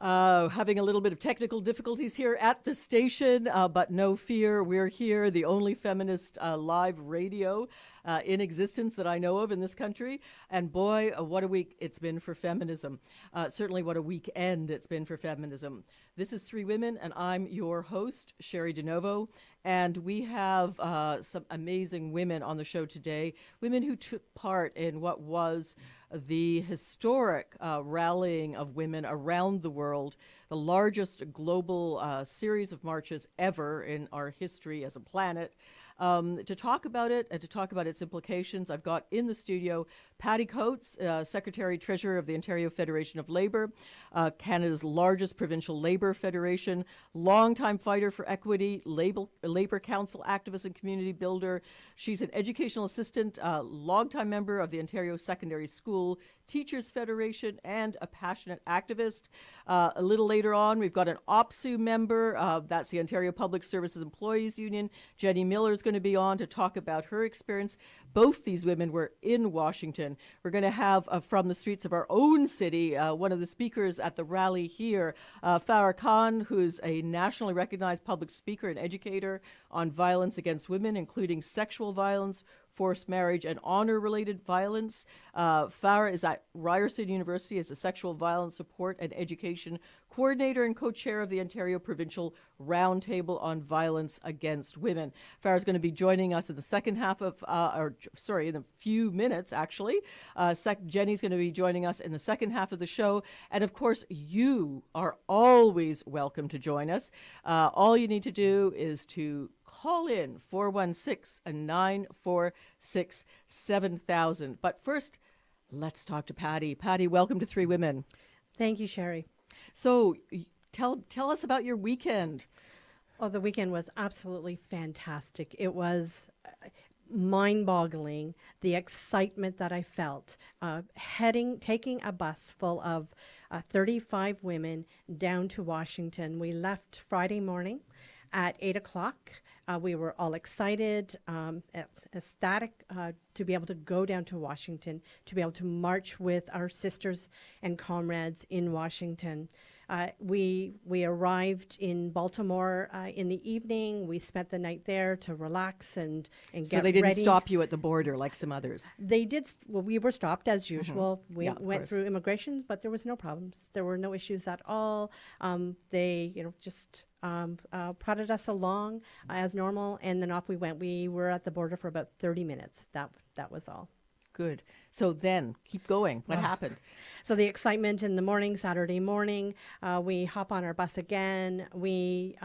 Having a little bit of technical difficulties here at the station, but no fear, we're here, the only feminist live radio in existence that I know of in this country. And boy, what a week it's been for feminism. Certainly what a weekend it's been for feminism. This is Three Women, and I'm your host, Sherry DeNovo. And we have some amazing women on the show today, women who took part in what was the historic rallying of women around the world, the largest global series of marches ever in our history as a planet. To talk about it and to talk about its implications, I've got in the studio Patty Coates, Secretary-Treasurer of the Ontario Federation of Labour, Canada's largest provincial labour federation, longtime fighter for equity, Labour Council activist and community builder. She's an educational assistant, longtime member of the Ontario Secondary School Teachers Federation, and a passionate activist. A little later on, we've got an OPSU member. That's the Ontario Public Services Employees Union. Jennie Miller is going to be on to talk about her experience. Both these women were in Washington. We're going to have from the streets of our own city, one of the speakers at the rally here, Farrah Khan, who's a nationally recognized public speaker and educator on violence against women, including sexual violence, forced marriage, and honor-related violence. Farrah is at Ryerson University as a sexual violence support and education coordinator and co-chair of the Ontario Provincial Roundtable on Violence Against Women. Farrah is going to be joining us in the second half of, in a few minutes, actually. Jenny's going to be joining us in the second half of the show. And of course, you are always welcome to join us. All you need to do is to call in 416-946-7000. But first, let's talk to Patty. Patty, welcome to Three Women. Thank you, Sherry. So tell us about your weekend. Oh, the weekend was absolutely fantastic. It was mind-boggling, the excitement that I felt taking a bus full of 35 women down to Washington. We left Friday morning at 8 o'clock. We were all excited, ecstatic to be able to go down to Washington, to be able to march with our sisters and comrades in Washington. We arrived in Baltimore in the evening. We spent the night there to relax and get ready. So they didn't stop you at the border like some others? They did. Well, we were stopped as usual. Mm-hmm. We went through immigration, but there was no problems. There were no issues at all. They, just prodded us along as normal, and then off we went. We were at the border for about 30 minutes. That was all. Good. So then, keep going. What happened? So the excitement in the morning, Saturday morning, we hop on our bus again. We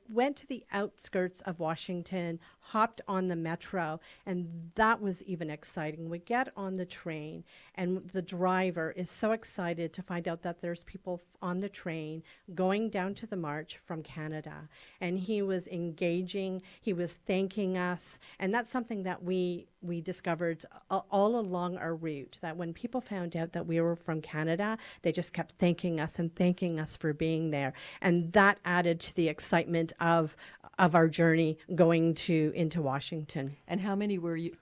went to the outskirts of Washington, hopped on the metro, and that was even exciting. We get on the train, and the driver is so excited to find out that there's people on the train going down to the march from Canada. And he was engaging, he was thanking us, and that's something that we discovered all along our route, that when people found out that we were from Canada, they just kept thanking us for being there. And that added to the excitement of our journey going into Washington. And how many were you?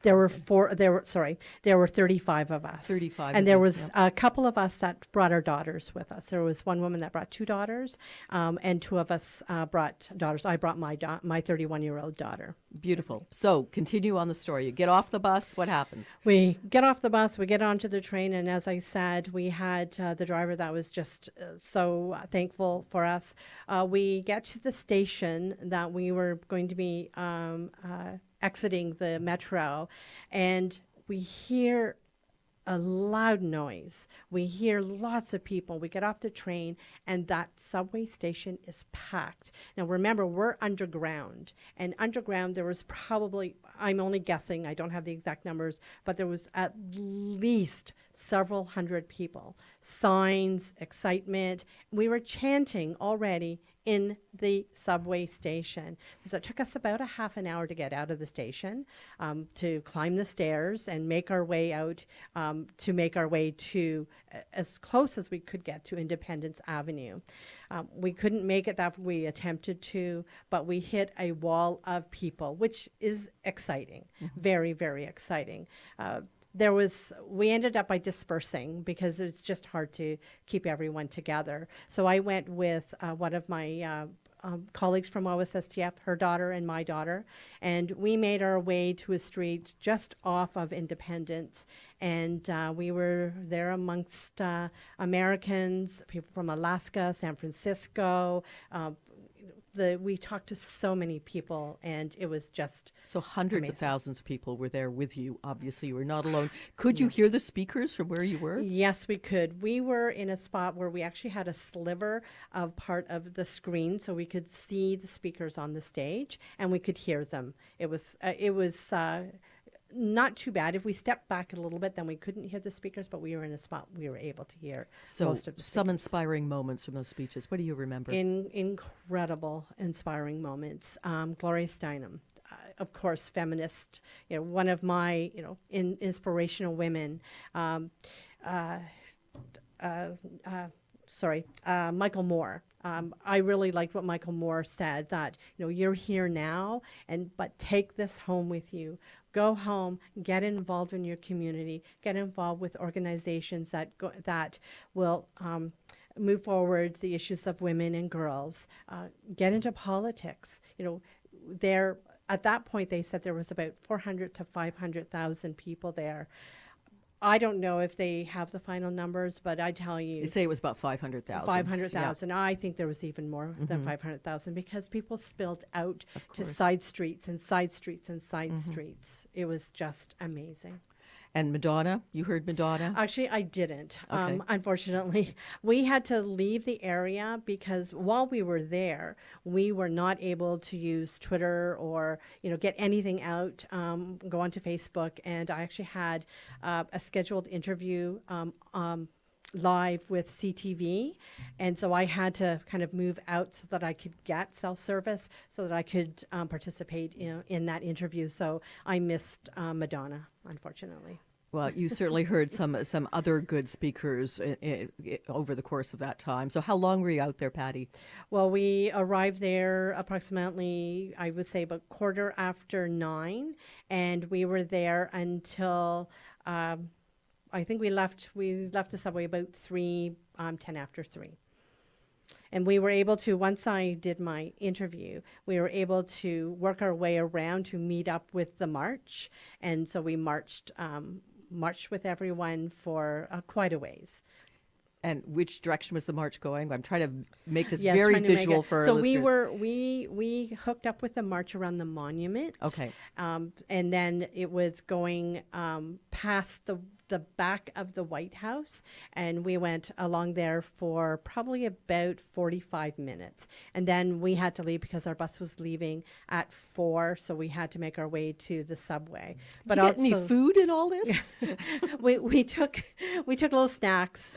There were 35 of us. 35. And there was a couple of us that brought our daughters with us. There was one woman that brought two daughters, and two of us brought daughters. I brought my 31-year-old daughter. Beautiful. So continue on the story. You get off the bus. What happens? We get off the bus. We get onto the train. And as I said, we had the driver that was just so thankful for us. We get to the station that we were going to be exiting the metro, and we hear a loud noise. We hear lots of people. We get off the train, and that subway station is packed. Now, remember, we're underground, and underground there was probably, I'm only guessing, I don't have the exact numbers, but there was at least several hundred people. Signs, excitement. We were chanting already in the subway station. So it took us about a half an hour to get out of the station, to climb the stairs and make our way out, to as close as we could get to Independence Avenue. We couldn't make it that we attempted to, but we hit a wall of people, which is exciting, very, very exciting. we ended up by dispersing because it's just hard to keep everyone together. So I went with one of my colleagues from OSSTF, her daughter and my daughter, and we made our way to a street just off of Independence, and we were there amongst Americans, people from Alaska, San Francisco. We talked to so many people, and it was just So hundreds amazing. of thousands of people were there with you. Obviously, you were not alone. Could you hear the speakers from where you were? Yes, we could. We were in a spot where we actually had a sliver of part of the screen, so we could see the speakers on the stage, and we could hear them. It was not too bad. If we stepped back a little bit, then we couldn't hear the speakers, but we were in a spot we were able to hear So most of the some speakers. inspiring moments from those speeches. What do you remember? Incredible, inspiring moments. Gloria Steinem, of course, feminist, one of my, inspirational women. Michael Moore. I really liked what Michael Moore said, that you're here now, but take this home with you. Go home, get involved in your community, get involved with organizations that will move forward the issues of women and girls. Get into politics. At that point, they said there was about 400 to 500,000 people there. I don't know if they have the final numbers, but I tell you, They say it was about 500,000. 500,000. I think there was even more than 500,000, because people spilled out to course. side streets and side streets and side streets. It was just amazing. And Madonna, you heard Madonna? Actually, I didn't. Okay. Unfortunately, we had to leave the area because while we were there, we were not able to use Twitter or get anything out, go onto Facebook. And I actually had a scheduled interview live with CTV, and so I had to kind of move out so that I could get cell service, so that I could participate in that interview. So I missed Madonna, unfortunately. Well, you certainly heard some other good speakers over the course of that time. So how long were you out there, Patty? Well, we arrived there approximately, I would say, about 9:15, and we were there until I think we left the subway about 10 after 3. And we were able to, once I did my interview, we were able to work our way around to meet up with the march. And so we marched with everyone for quite a ways. And which direction was the march going? I'm trying to make this Yes, very trying to make visual it. for our So listeners. we hooked up with the march around the monument. Okay. And then it was going past the back of the White House, and we went along there for probably about 45 minutes. And then we had to leave because our bus was leaving at 4, so we had to make our way to the subway. But Did you get any food in all this? we took little snacks.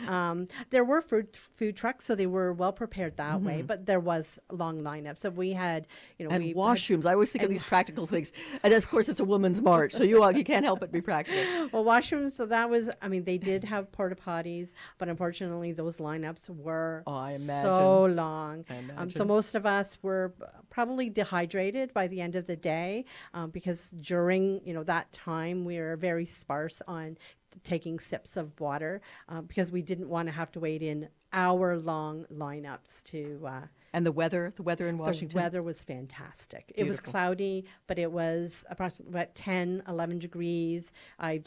There were food trucks, so they were well prepared that way, but there was a long lineup. So we had, And washrooms. I always think of these practical things. And of course, it's a women's march, so you can't help but be practical. well, washrooms. So that was, they did have porta potties, but unfortunately, those lineups were Oh, I imagine. so long. I imagine. So most of us were probably dehydrated by the end of the day, because during that time we were very sparse on taking sips of water, because we didn't want to have to wait in hour-long lineups to. And the weather in Washington? The weather was fantastic. It was Beautiful. cloudy, but it was approximately about 10, 11 degrees. I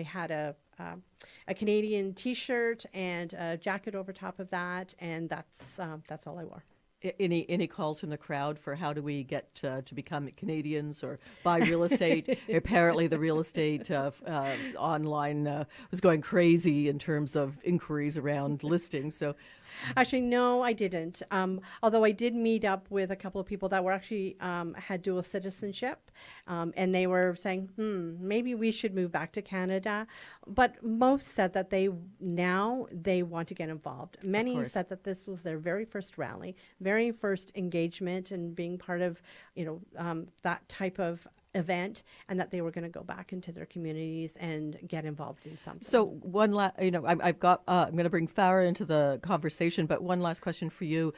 had a Canadian T-shirt and a jacket over top of that, and that's all I wore. Any calls from the crowd for how do we get to become Canadians or buy real estate? Apparently, the real estate online was going crazy in terms of inquiries around listings. So, Actually, no, I didn't. Although I did meet up with a couple of people that were actually had dual citizenship, and they were saying, maybe we should move back to Canada. But most said that they want to get involved. Many course. said that this was their very first rally, very first engagement, and being part of that type of event, and that they were going to go back into their communities and get involved in something. so one last, I'm going to bring Farrah into the conversation, but one last question for you: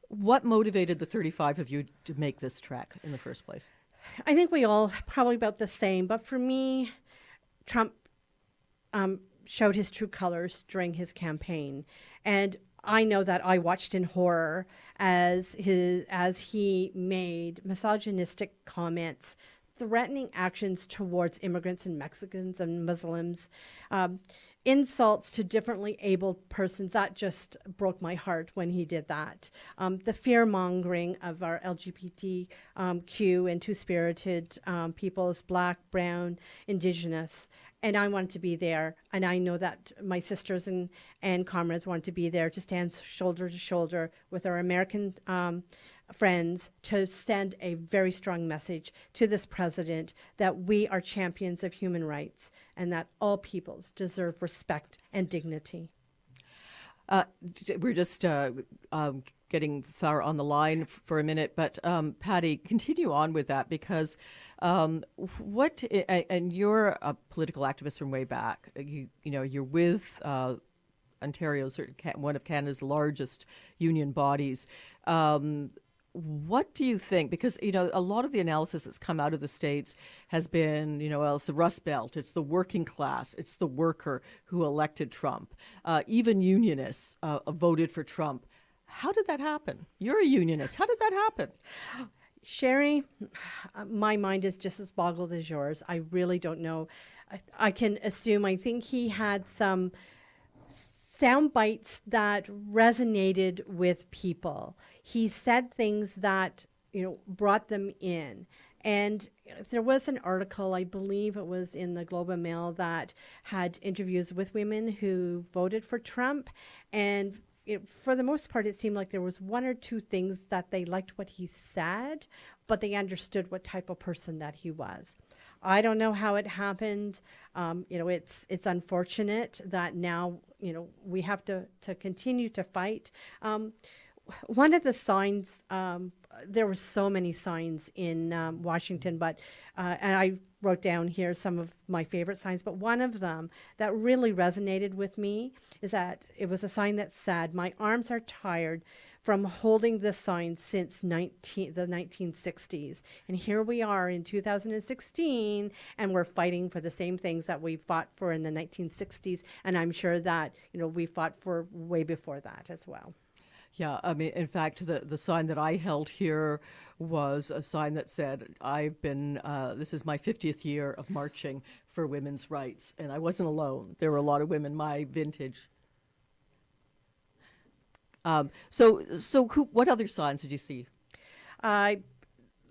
what motivated the 35 of you to make this trek in the first place? I think we all probably about the same, but for me, Trump showed his true colors during his campaign. And I know that I watched in horror as he made misogynistic comments, threatening actions towards immigrants and Mexicans and Muslims, insults to differently abled persons. That just broke my heart when he did that. The fear-mongering of our LGBTQ and two-spirited peoples, Black, Brown, Indigenous. And I wanted to be there. And I know that my sisters and comrades want to be there to stand shoulder to shoulder with our American friends to send a very strong message to this president that we are champions of human rights and that all peoples deserve respect and dignity. We're just getting Farrah on the line for a minute, but Patty, continue on with that because and you're a political activist from way back. You're with Ontario's one of Canada's largest union bodies. What do you think? Because, a lot of the analysis that's come out of the States has been, well, it's the Rust Belt, it's the working class, it's the worker who elected Trump. Even unionists voted for Trump. How did that happen? You're a unionist. How did that happen? Sherry, my mind is just as boggled as yours. I really don't know. I can assume, I think he had some sound bites that resonated with people. He said things that, brought them in. And there was an article, I believe it was in the Globe and Mail, that had interviews with women who voted for Trump. And for the most part, it seemed like there was one or two things that they liked what he said, but they understood what type of person that he was. I don't know how it happened. It's unfortunate that now, we have to continue to fight. One of the signs, there were so many signs in Washington, but and I wrote down here some of my favorite signs, but one of them that really resonated with me is that it was a sign that said, "My arms are tired from holding this sign since the 1960s. And here we are in 2016, and we're fighting for the same things that we fought for in the 1960s. And I'm sure that, we fought for way before that as well. Yeah, I mean, in fact, the sign that I held here was a sign that said, this is my 50th year of marching for women's rights. And I wasn't alone. There were a lot of women my vintage. What other signs did you see?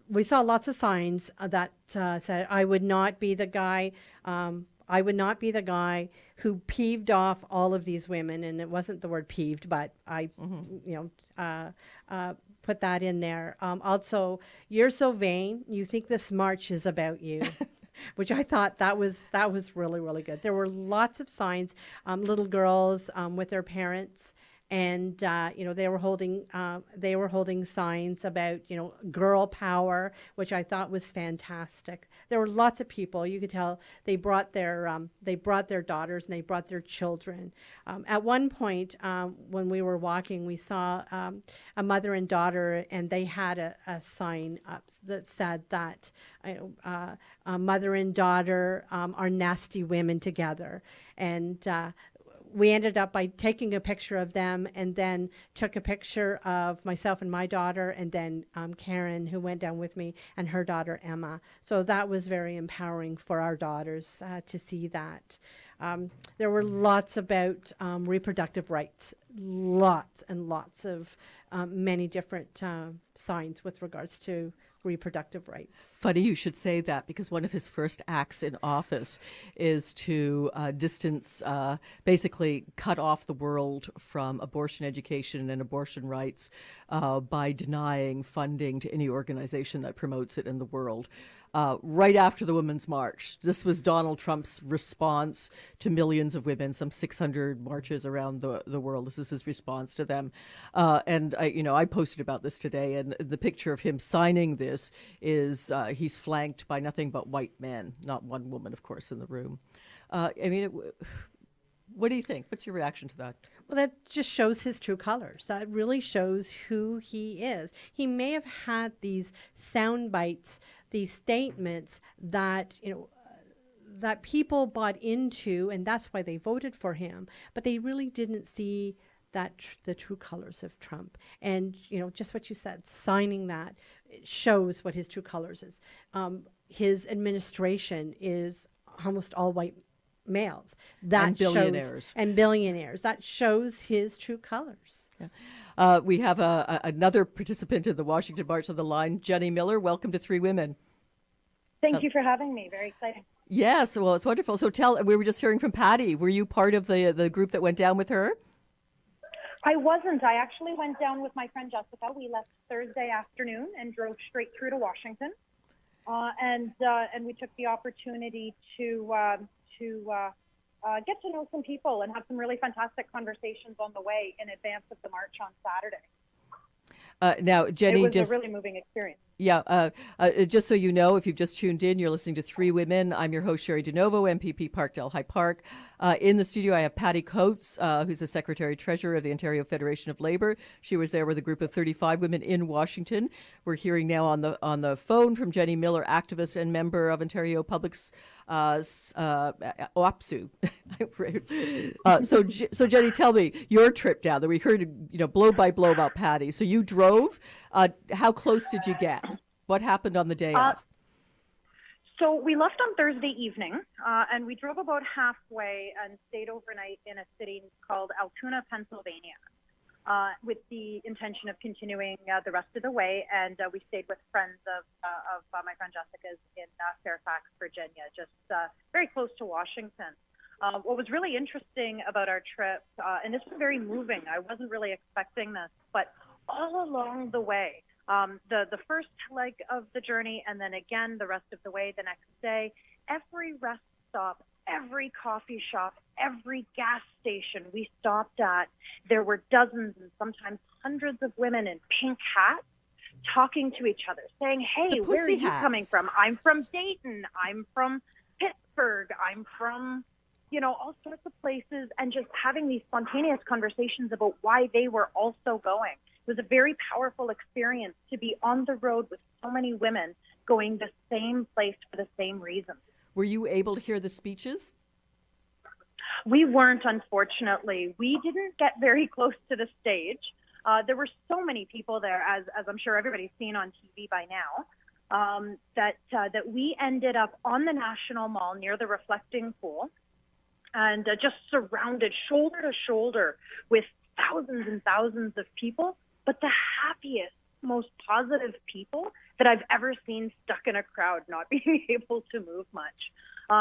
We saw lots of signs that said, I would not be the guy. I would not be the guy who peeved off all of these women. And it wasn't the word peeved, but I, put that in there. Also, you're so vain. You think this march is about you. Which I thought that was really, really good. There were lots of signs, little girls with their parents. And they were holding signs about girl power, which I thought was fantastic. There were lots of people. You could tell they brought their daughters and they brought their children. At one point, when we were walking, we saw a mother and daughter, and they had a sign up that said that mother and daughter are nasty women together, and we ended up by taking a picture of them, and then took a picture of myself and my daughter, and then Karen, who went down with me, and her daughter Emma. So that was very empowering for our daughters to see that. There were lots about reproductive rights, lots and lots of many different signs with regards to reproductive rights. Funny you should say that, because one of his first acts in office is to basically cut off the world from abortion education and abortion rights by denying funding to any organization that promotes it in the world. Right after the Women's March. This was Donald Trump's response to millions of women, some 600 marches around the world. This is his response to them. And I posted about this today, and the picture of him signing this is he's flanked by nothing but white men, not one woman, of course, in the room. What do you think? What's your reaction to that? Well, that just shows his true colors. That really shows who he is. He may have had these sound bites, these statements that that people bought into, and that's why they voted for him, but they really didn't see the true colors of Trump. And, just what you said, signing that shows what his true colors is. His administration is almost all white males. That And billionaires. shows, and billionaires. That shows his true colors. Yeah. We have another participant in the Washington March on the line, Jennie Miller. Welcome to Three Women. Thank you for having me. Very exciting. Yes, well, it's wonderful. So we were just hearing from Patty. Were you part of the group that went down with her? I wasn't. I actually went down with my friend Jessica. We left Thursday afternoon and drove straight through to Washington, and we took the opportunity to get to know some people and have some really fantastic conversations on the way in advance of the march on Saturday. Now, Jennie, it was a really moving experience. Yeah, just so you know, if you've just tuned in, you're listening to Three Women. I'm your host, Sherry DeNovo, MPP Parkdale High Park. In the studio, I have Patty Coates, who's the Secretary-Treasurer of the Ontario Federation of Labour. She was there with a group of 35 women in Washington. We're hearing now on the phone from Jennie Miller, activist and member of Ontario Public's OPSU. So Jennie, tell me your trip down there. We heard blow by blow about Patty. So you drove. How close did you get? What happened on the day of? So we left on Thursday evening, and we drove about halfway and stayed overnight in a city called Altoona, Pennsylvania, with the intention of continuing the rest of the way. And we stayed with friends of my friend Jessica's in Fairfax, Virginia, just very close to Washington. What was really interesting about our trip, and this was very moving, I wasn't really expecting this, but all along the way, the first leg of the journey, and then again the rest of the way the next day, every rest stop, every coffee shop, every gas station we stopped at, there were dozens and sometimes hundreds of women in pink hats talking to each other, saying, hey, where are you coming from? I'm from Dayton. I'm from Pittsburgh. I'm from, all sorts of places, and just having these spontaneous conversations about why they were also going. It was a very powerful experience to be on the road with so many women going the same place for the same reason. Were you able to hear the speeches? We weren't, unfortunately. We didn't get very close to the stage. There were so many people there, as I'm sure everybody's seen on TV by now, that we ended up on the National Mall near the Reflecting Pool, and just surrounded shoulder to shoulder with thousands and thousands of people, but the happiest, most positive people that I've ever seen stuck in a crowd, not being able to move much.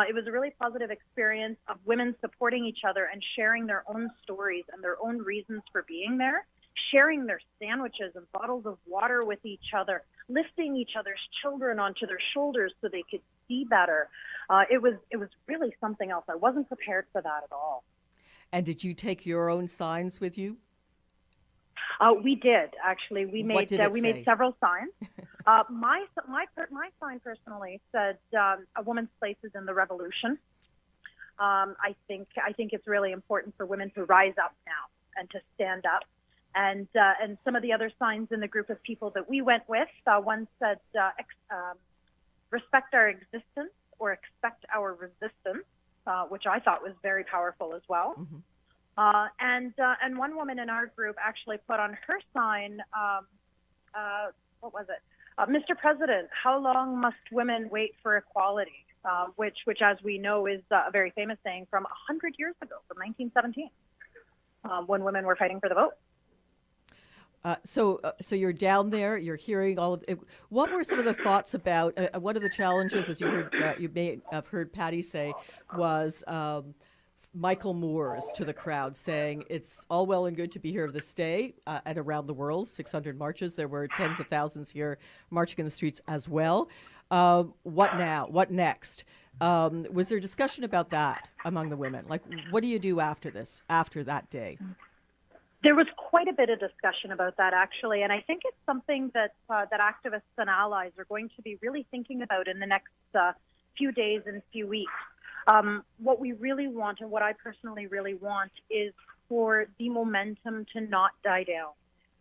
It was a really positive experience of women supporting each other and sharing their own stories and their own reasons for being there, sharing their sandwiches and bottles of water with each other, lifting each other's children onto their shoulders so they could see better. It was really something else. I wasn't prepared for that at all. And did you take your own signs with you? We did, actually. We made several signs. My sign personally said, "A woman's place is in the revolution." I think it's really important for women to rise up now and to stand up. And some of the other signs in the group of people that we went with, one said, "Respect our existence" or "Expect our resistance," which I thought was very powerful as well. Mm-hmm. And one woman in our group actually put on her sign, what was it? "Mr. President, how long must women wait for equality?" Which, as we know, is a very famous saying from 100 years ago, from 1917, when women were fighting for the vote. So you're down there, you're hearing all of it. What were some of the thoughts about, one of the challenges, as you heard, you may have heard Patty say, was Michael Moore's to the crowd saying it's all well and good to be here this day and around the world, 600 marches. There were tens of thousands here marching in the streets as well. What now? What next? Was there discussion about that among the women? Like, what do you do after this, after that day? There was quite a bit of discussion about that, actually, and I think it's something that that activists and allies are going to be really thinking about in the next few days and few weeks. What we really want, and what I personally really want, is for the momentum to not die down,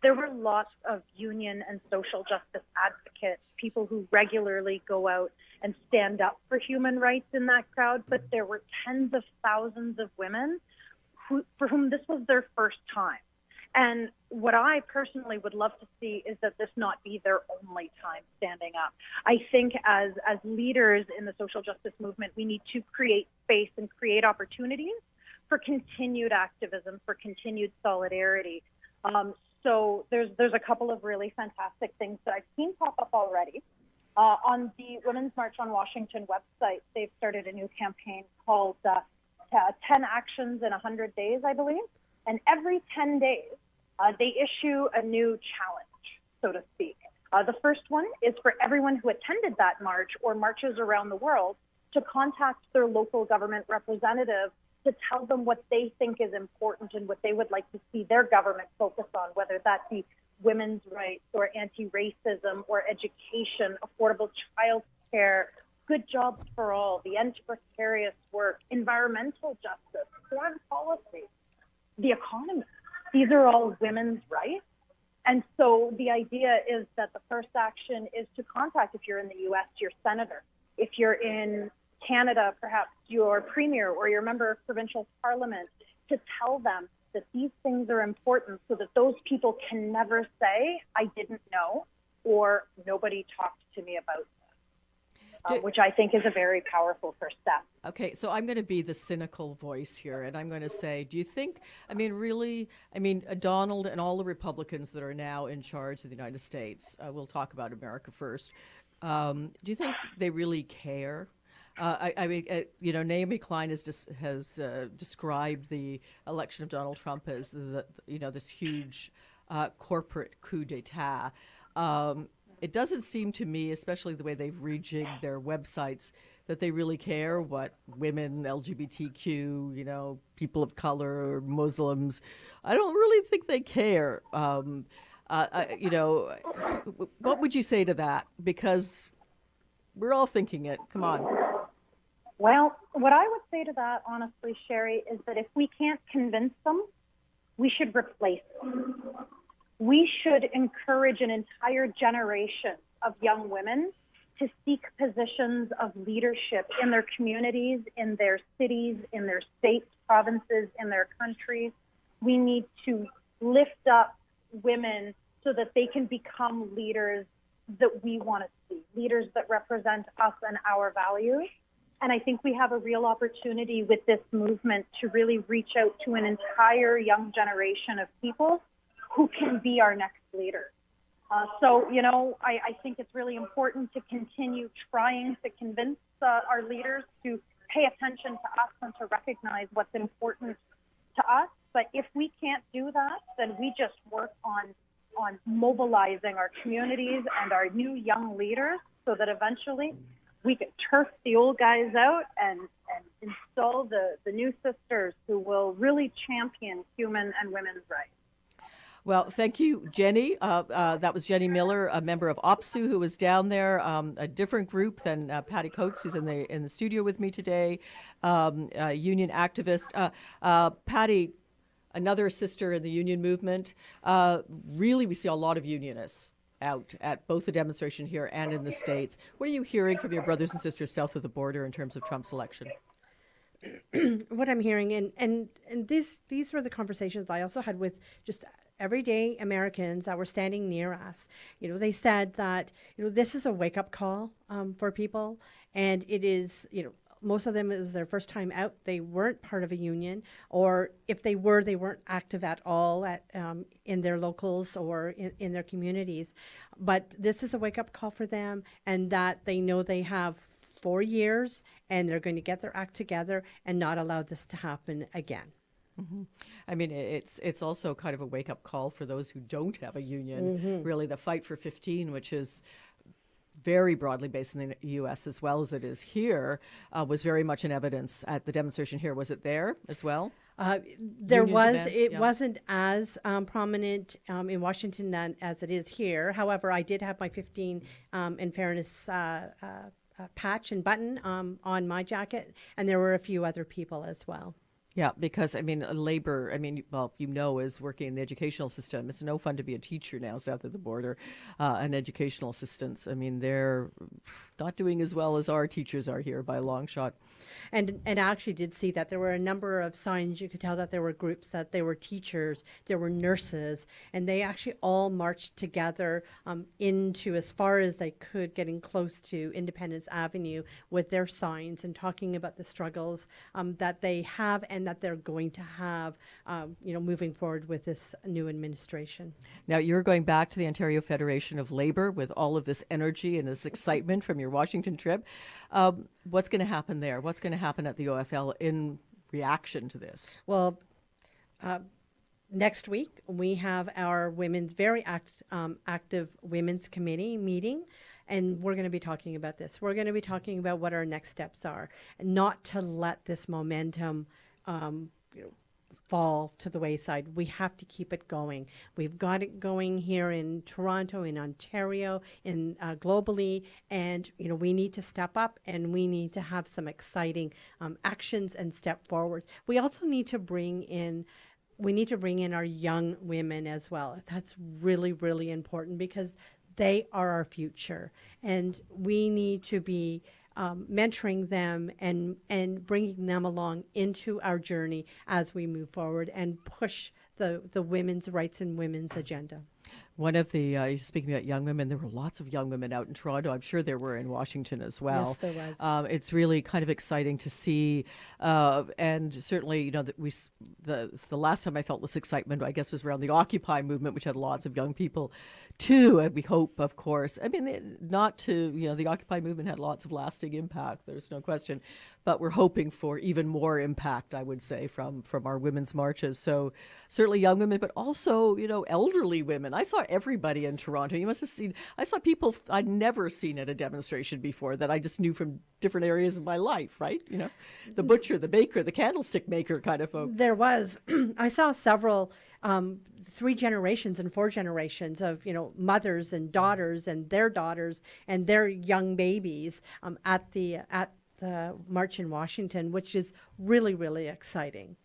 there were lots of union and social justice advocates, people who regularly go out and stand up for human rights in that crowd, but there were tens of thousands of women for whom this was their first time. And what I personally would love to see is that this not be their only time standing up. I think as leaders in the social justice movement, we need to create space and create opportunities for continued activism, for continued solidarity. So there's a couple of really fantastic things that I've seen pop up already. On the Women's March on Washington website, they've started a new campaign called 10 Actions in 100 Days, I believe. And every 10 days, they issue a new challenge, so to speak. The first one is for everyone who attended that march or marches around the world to contact their local government representative to tell them what they think is important and what they would like to see their government focus on, whether that be women's rights or anti-racism or education, affordable child care, good jobs for all, the end to precarious work, environmental justice, foreign policy, the economy. These are all women's rights. And so the idea is that the first action is to contact, if you're in the U.S., your senator. If you're in Canada, perhaps your premier or your member of provincial parliament, to tell them that these things are important so that those people can never say, I didn't know, or nobody talked to me about this, which I think is a very powerful first step. Okay, so I'm going to be the cynical voice here, and I'm going to say, do you think, Donald and all the Republicans that are now in charge of the United States, we'll talk about America first, do you think they really care? Naomi Klein has described the election of Donald Trump as this huge corporate coup d'etat. It doesn't seem to me, especially the way they've rejigged their websites, that they really care what women, LGBTQ, people of color, Muslims. I don't really think they care. What would you say to that? Because we're all thinking it. Come on. Well, what I would say to that, honestly, Sherry, is that if we can't convince them, we should replace them. We should encourage an entire generation of young women to seek positions of leadership in their communities, in their cities, in their states, provinces, in their countries. We need to lift up women so that they can become leaders that we want to see, leaders that represent us and our values. And I think we have a real opportunity with this movement to really reach out to an entire young generation of people who can be our next leaders. I think it's really important to continue trying to convince our leaders to pay attention to us and to recognize what's important to us. But if we can't do that, then we just work on mobilizing our communities and our new young leaders so that eventually we can turf the old guys out and install the new sisters who will really champion human and women's rights. Well, thank you, Jennie. That was Jennie Miller, a member of OPSU, who was down there, a different group than Patty Coates, who's in the studio with me today, a union activist. Patty, another sister in the union movement. Really, we see a lot of unionists out at both the demonstration here and in the States. What are you hearing from your brothers and sisters south of the border in terms of Trump's election? What I'm hearing, and these were the conversations I also had with just everyday Americans that were standing near us. They said that, this is a wake-up call for people, and it is, most of them, it was their first time out. They weren't part of a union, or if they were, they weren't active at all in their locals or in their communities. But this is a wake-up call for them, and that they know they have 4 years, and they're going to get their act together and not allow this to happen again. Mm-hmm. It's also kind of a wake-up call for those who don't have a union. Mm-hmm. Really, the Fight for 15, which is very broadly based in the U.S. as well as it is here, was very much in evidence at the demonstration here. Was it there as well? There was. It wasn't as prominent in Washington than as it is here. However, I did have my 15 in fairness patch and button on my jacket, and there were a few other people as well. Yeah, because I mean, labor, I mean, well, is working in the educational system. It's no fun to be a teacher now south of the border, and educational assistants. I mean, they're not doing as well as our teachers are here by a long shot. And I actually did see that there were a number of signs. You could tell that there were groups, that there were teachers, there were nurses, and they actually all marched together into as far as they could, getting close to Independence Avenue with their signs and talking about the struggles that they have and that they're going to have, moving forward with this new administration. Now, you're going back to the Ontario Federation of Labor with all of this energy and this excitement from your Washington trip. What's going to happen there? What's going to happen at the OFL in reaction to this? Well, next week we have our active women's committee meeting, and we're going to be talking about this. We're going to be talking about what our next steps are, and not to let this momentum fall to the wayside. We have to keep it going. We've got it going here in Toronto, in Ontario, in globally, and we need to step up, and we need to have some exciting actions and step forwards. We also need to bring in our young women as well. That's really, really important because they are our future, and we need to be mentoring them and bringing them along into our journey as we move forward and push the women's rights and women's agenda. One of the, speaking about young women, there were lots of young women out in Toronto. I'm sure there were in Washington as well. Yes, there was. It's really kind of exciting to see. And certainly, that the last time I felt this excitement, I guess, was around the Occupy movement, which had lots of young people too. And we hope, of course, I mean, the Occupy movement had lots of lasting impact. There's no question. But we're hoping for even more impact, I would say, from our women's marches. So certainly young women, but also, elderly women. I saw everybody in Toronto. You must have seen, I saw people I'd never seen at a demonstration before that I just knew from different areas of my life, right? The butcher, the baker, the candlestick maker kind of folk. There was. I saw several, 3 generations and 4 generations of, mothers and daughters and their young babies at the march in Washington, which is really, really exciting.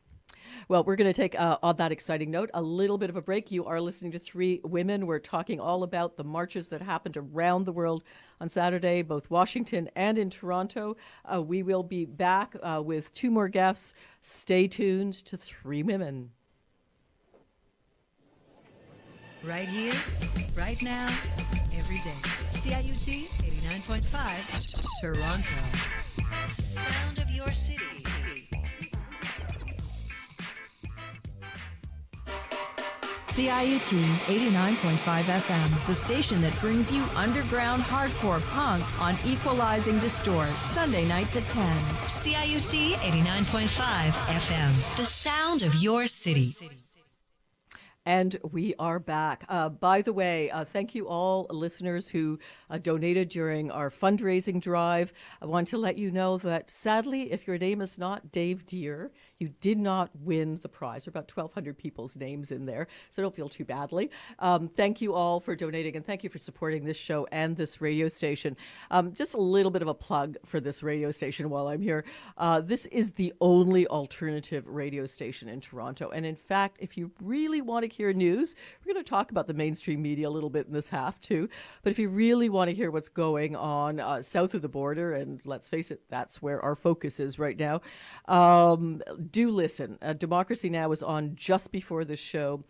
Well, we're going to take, on that exciting note, a little bit of a break. You are listening to 3 Women. We're talking all about the marches that happened around the world on Saturday, both Washington and in Toronto. We will be back with 2 more guests. Stay tuned to 3 Women. Right here, right now, every day. CIUT 89.5, Toronto. Sound of your city. CIUT 89.5 FM, the station that brings you underground hardcore punk on Equalizing Distort, Sunday nights at 10. CIUT 89.5 FM, the sound of your city. And we are back. By the way, thank you all listeners who donated during our fundraising drive. I want to let you know that sadly, if your name is not Dave Deere, you did not win the prize. There are about 1,200 people's names in there, so don't feel too badly. Thank you all for donating, and thank you for supporting this show and this radio station. Just a little bit of a plug for this radio station while I'm here. This is the only alternative radio station in Toronto. And in fact, if you really want to hear news, we're going to talk about the mainstream media a little bit in this half too. But if you really want to hear what's going on south of the border, and let's face it, that's where our focus is right now, do listen. Democracy Now! Is on just before this show.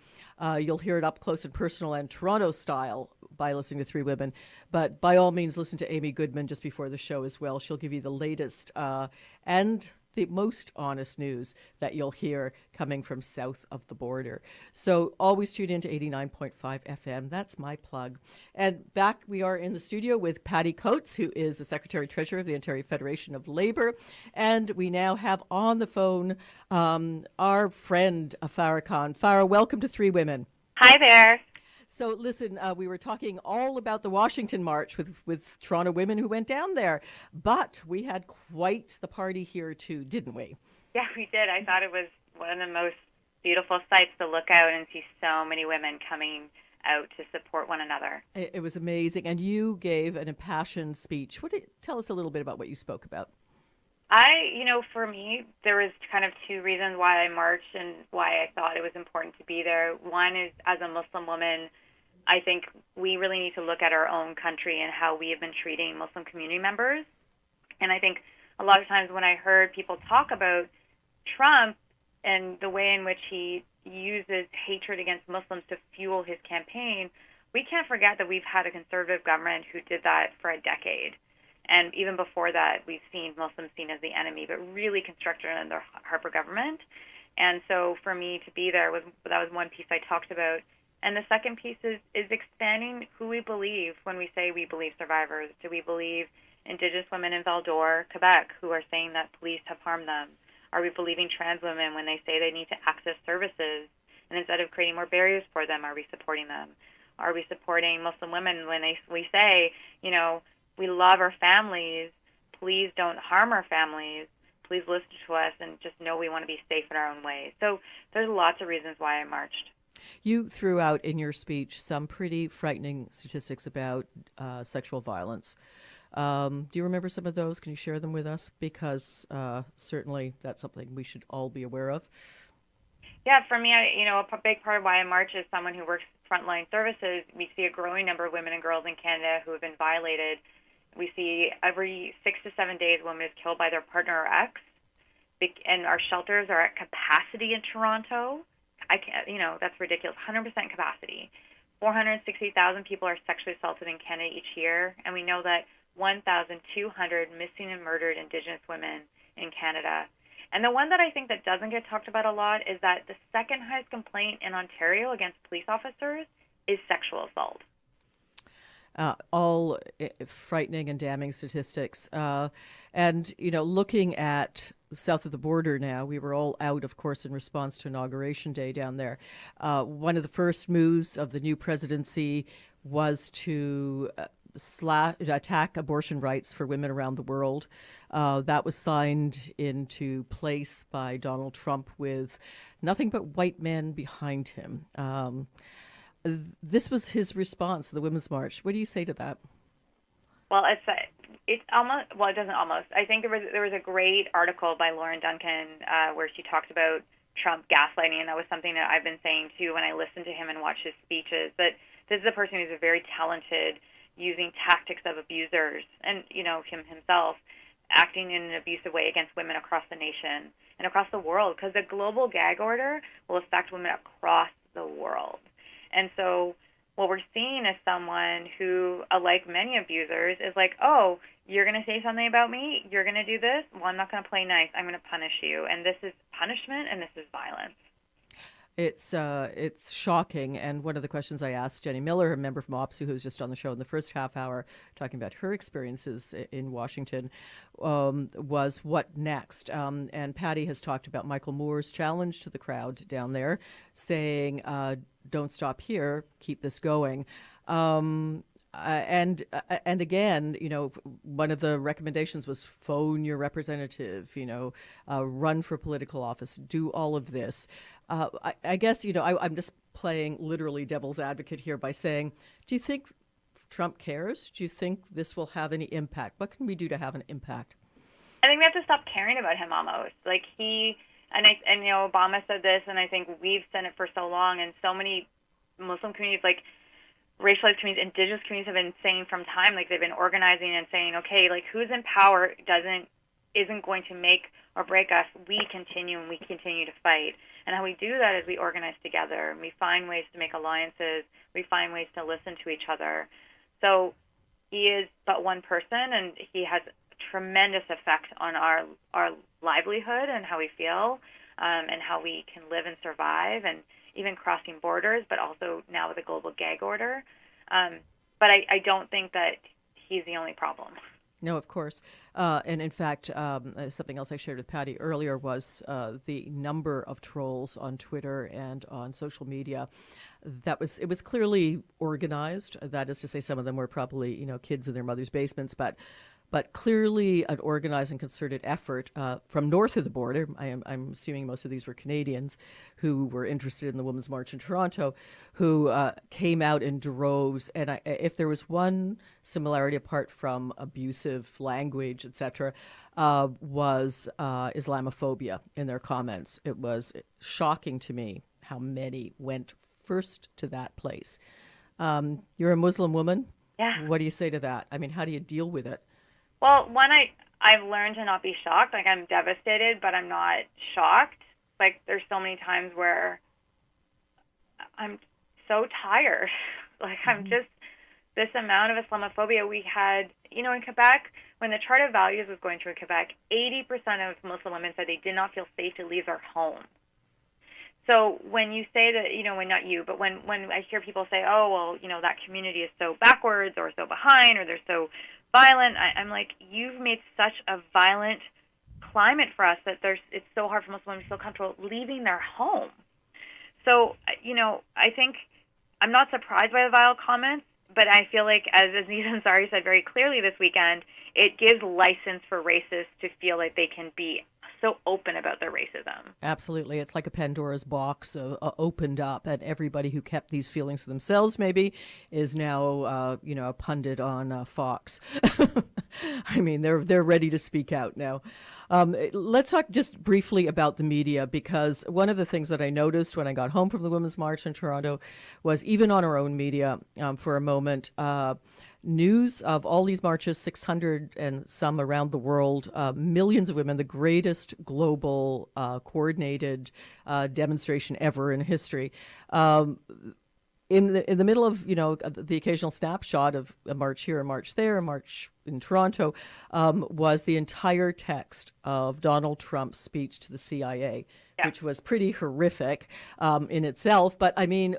You'll hear it up close and personal and Toronto style by listening to 3 Women. But by all means, listen to Amy Goodman just before the show as well. She'll give you the latest and the most honest news that you'll hear coming from south of the border. So always tune in to 89.5 FM. That's my plug. And back we are in the studio with Patty Coates, who is the Secretary-Treasurer of the Ontario Federation of Labor. And we now have on the phone our friend Farrah Khan. Farrah, welcome to 3 Women. Hi there. So listen, we were talking all about the Washington March with Toronto women who went down there, but we had quite the party here too, didn't we? Yeah, we did. I thought it was one of the most beautiful sights to look out and see so many women coming out to support one another. It was amazing, and you gave an impassioned speech. Tell us a little bit about what you spoke about. For me, there was kind of two reasons why I marched and why I thought it was important to be there. One is, as a Muslim woman, I think we really need to look at our own country and how we have been treating Muslim community members. And I think a lot of times when I heard people talk about Trump and the way in which he uses hatred against Muslims to fuel his campaign, we can't forget that we've had a conservative government who did that for a decade. And even before that, we've seen Muslims seen as the enemy, but really constructed under the Harper government. And so for me to be there, that was one piece I talked about. And the second piece is expanding who we believe when we say we believe survivors. Do we believe Indigenous women in Val-d'Or, Quebec, who are saying that police have harmed them? Are we believing trans women when they say they need to access services? And instead of creating more barriers for them, are we supporting them? Are we supporting Muslim women when we say, we love our families, please don't harm our families, please listen to us, and just know we want to be safe in our own ways. So there's lots of reasons why I marched. You threw out in your speech some pretty frightening statistics about sexual violence. Do you remember some of those? Can you share them with us? Because certainly that's something we should all be aware of. Yeah, for me, a big part of why I march is someone who works frontline services. We see a growing number of women and girls in Canada who have been violated. We see every 6 to 7 days a woman is killed by their partner or ex. And our shelters are at capacity in Toronto. That's ridiculous, 100% capacity. 460,000 people are sexually assaulted in Canada each year, and we know that 1,200 missing and murdered Indigenous women in Canada. And the one that I think that doesn't get talked about a lot is that the second highest complaint in Ontario against police officers is sexual assault. All frightening and damning statistics. And, looking at south of the border now, we were all out, of course, in response to Inauguration Day down there. One of the first moves of the new presidency was to attack abortion rights for women around the world. That was signed into place by Donald Trump with nothing but white men behind him. This was his response to the Women's March. What do you say to that? Well, it's almost, it doesn't almost. I think there was a great article by Lauren Duncan where she talked about Trump gaslighting, and that was something that I've been saying too when I listen to him and watch his speeches. But this is a person who's very talented, using tactics of abusers, and him himself acting in an abusive way against women across the nation and across the world, because the global gag order will affect women across the world. And so what we're seeing is someone who, like many abusers, is like, oh, you're going to say something about me? You're going to do this? Well, I'm not going to play nice. I'm going to punish you. And this is punishment, and this is violence. It's shocking, and one of the questions I asked Jennie Miller, a member from OPSU, who was just on the show in the first half hour, talking about her experiences in Washington, was what next? And Patty has talked about Michael Moore's challenge to the crowd down there, saying, don't stop here, keep this going. And again, one of the recommendations was phone your representative, run for political office, do all of this. I guess, I'm just playing literally devil's advocate here by saying, do you think Trump cares? Do you think this will have any impact? What can we do to have an impact? I think we have to stop caring about him almost. Like Obama said this, and I think we've said it for so long, and so many Muslim communities, like racialized communities, Indigenous communities have been saying from time, like they've been organizing and saying, okay, like who's in power isn't going to make or break us. We continue and we continue to fight. And how we do that is we organize together and we find ways to make alliances. We find ways to listen to each other. So he is but one person, and he has tremendous effect on our livelihood and how we feel, and how we can live and survive, and even crossing borders, but also now with a global gag order. But I don't think that he's the only problem. No, of course. And in fact, something else I shared with Patty earlier was the number of trolls on Twitter and on social media. It was clearly organized. That is to say, some of them were probably, kids in their mother's basements, but but clearly an organized and concerted effort from north of the border. I'm assuming most of these were Canadians who were interested in the Women's March in Toronto, who came out in droves. And if there was one similarity apart from abusive language, etc., was Islamophobia in their comments. It was shocking to me how many went first to that place. You're a Muslim woman. Yeah. What do you say to that? I mean, how do you deal with it? Well, one, I've learned to not be shocked. Like, I'm devastated, but I'm not shocked. Like, there's so many times where I'm so tired. Like, I'm just, this amount of Islamophobia we had, in Quebec, when the Chart of Values was going through Quebec, 80% of Muslim women said they did not feel safe to leave their home. So when you say that, when not you, but when I hear people say, oh, well, that community is so backwards or so behind or they're so violent, I'm like, you've made such a violent climate for us that it's so hard for Muslim women to feel comfortable leaving their home. So, I think I'm not surprised by the vile comments, but I feel like, as Aziz Ansari said very clearly this weekend, it gives license for racists to feel like they can be so open about their racism. Absolutely. It's like a Pandora's box opened up, and everybody who kept these feelings to themselves maybe is now, a pundit on Fox. I mean, they're ready to speak out now. Let's talk just briefly about the media, because one of the things that I noticed when I got home from the Women's March in Toronto was even on our own media for a moment, news of all these marches, 600 and some around the world, millions of women, the greatest global coordinated demonstration ever in history. In the middle of, the occasional snapshot of a march here, a march there, a march in Toronto, was the entire text of Donald Trump's speech to the CIA, which was pretty horrific in itself. But I mean,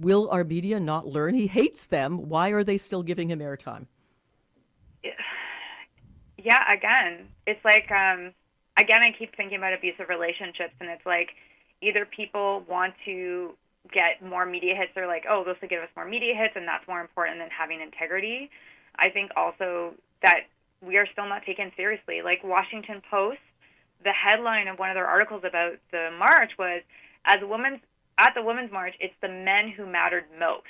will our media not learn? He hates them. Why are they still giving him airtime? Yeah, again, it's like, again, I keep thinking about abusive relationships, and it's like either people want to get more media hits. They're like, oh, this will give us more media hits, and that's more important than having integrity. I think also that we are still not taken seriously. Like Washington Post, the headline of one of their articles about the march was, at the Women's March, it's the men who mattered most.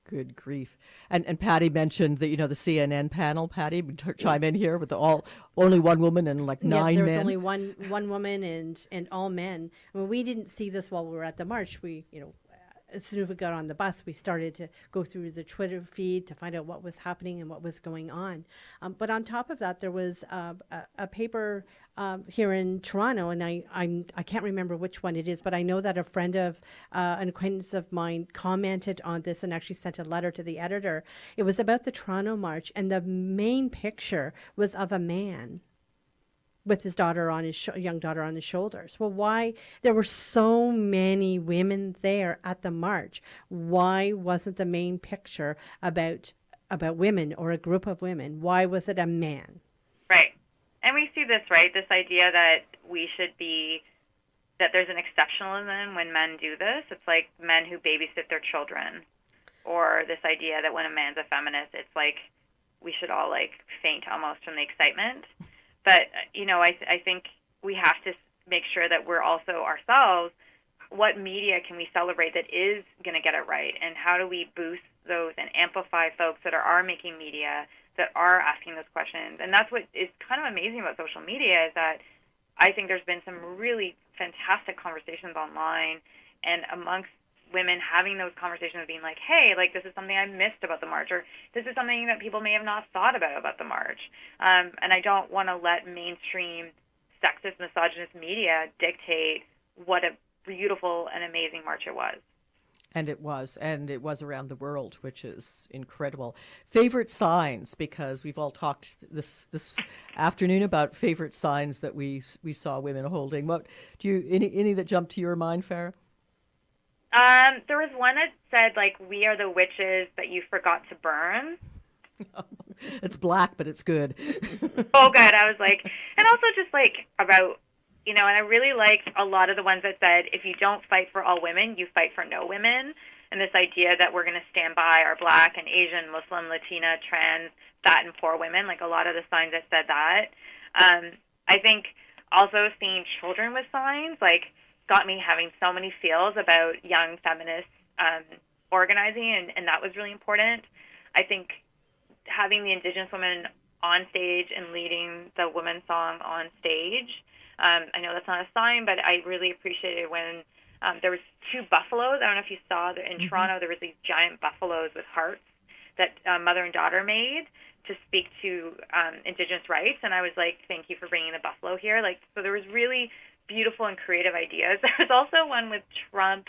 Good grief. And Patty mentioned that, the CNN panel. Patty, chime in here with only one woman and like 9 men. There's only one woman and all men. I mean, we didn't see this while we were at the march. We, as soon as we got on the bus, we started to go through the Twitter feed to find out what was happening and what was going on. But on top of that, there was a paper here in Toronto, and I can't remember which one it is, but I know that a friend of an acquaintance of mine commented on this and actually sent a letter to the editor. It was about the Toronto March, and the main picture was of a man with his daughter on his young daughter on his shoulders. Well, why there were so many women there at the march? Why wasn't the main picture about women or a group of women? Why was it a man? Right. And we see this, right? This idea that that there's an exceptionalism when men do this. It's like men who babysit their children, or this idea that when a man's a feminist, it's like we should all like faint almost from the excitement. But, I think we have to make sure that we're also ourselves, what media can we celebrate that is going to get it right? And how do we boost those and amplify folks that are making media, that are asking those questions? And that's what is kind of amazing about social media, is that I think there's been some really fantastic conversations online and amongst women having those conversations, being like, hey, like, this is something I missed about the march, or this is something that people may have not thought about the march. And I don't want to let mainstream sexist, misogynist media dictate what a beautiful and amazing march it was. And it was around the world, which is incredible. Favorite signs, because we've all talked this afternoon about favorite signs that we saw women holding. What do you any that jumped to your mind, Farrah? There was one that said, like, we are the witches that you forgot to burn. It's black, but it's good. Oh, good. I was like, and also just like about, and I really liked a lot of the ones that said, if you don't fight for all women, you fight for no women. and this idea that we're going to stand by our Black and Asian, Muslim, Latina, trans, fat, and poor women. Like a lot of the signs that said that. I think also seeing children with signs like got me having so many feels about young feminists organizing, and that was really important. I think having the Indigenous women on stage and leading the women's song on stage. I know that's not a sign, but I really appreciated when there was 2 buffaloes. I don't know if you saw in Toronto, there was these giant buffaloes with hearts that mother and daughter made to speak to Indigenous rights. And I was like, thank you for bringing the buffalo here. Like, so there was really beautiful and creative ideas. There was also one with Trump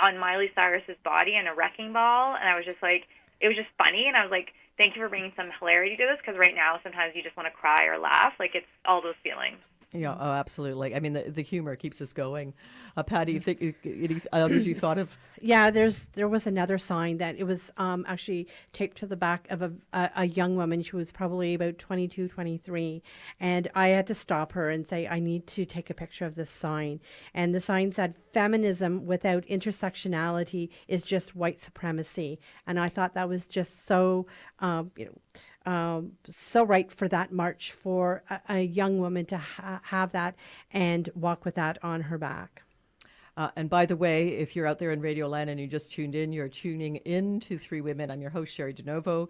on Miley Cyrus's body and a wrecking ball. And I was just like, it was just funny. And I was like, thank you for bringing some hilarity to this, because right now sometimes you just want to cry or laugh. Like, it's all those feelings. Yeah, oh, absolutely. I mean, the humor keeps us going. Patty, you think any others you thought of? Yeah, there was another sign that it was actually taped to the back of a young woman. She was probably about 22, 23. And I had to stop her and say, I need to take a picture of this sign. And the sign said, feminism without intersectionality is just white supremacy. And I thought that was just so, so right for that march for a young woman to have that and walk with that on her back. And by the way, if you're out there in Radio Land and you just tuned in, you're tuning in to Three Women. I'm your host, Sherry DeNovo.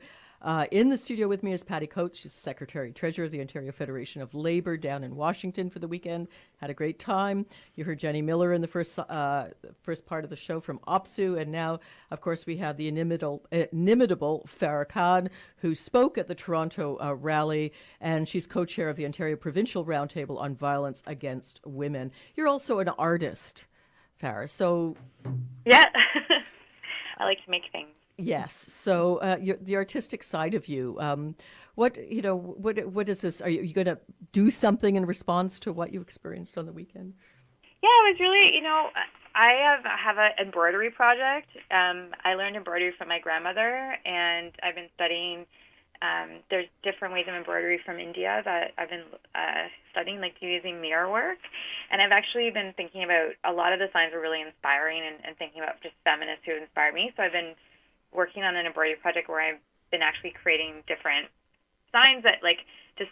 In the studio with me is Patty Coates. She's Secretary-Treasurer of the Ontario Federation of Labor down in Washington for the weekend. Had a great time. You heard Jennie Miller in the first part of the show from OPSU. And now, of course, we have the inimitable Farrah Khan, who spoke at the Toronto rally, and she's co-chair of the Ontario Provincial Roundtable on Violence Against Women. You're also an artist, Farrah. So, yeah, I like to make things. Yes. So the artistic side of you, what is this? Are you going to do something in response to what you experienced on the weekend? Yeah, it was really, I have an embroidery project. I learned embroidery from my grandmother, and I've been studying. There's different ways of embroidery from India that I've been studying, like using mirror work. And I've actually been thinking about a lot of the signs were really inspiring, and thinking about just feminists who inspired me. So I've been working on an embroidery project where I've been actually creating different signs that, like, just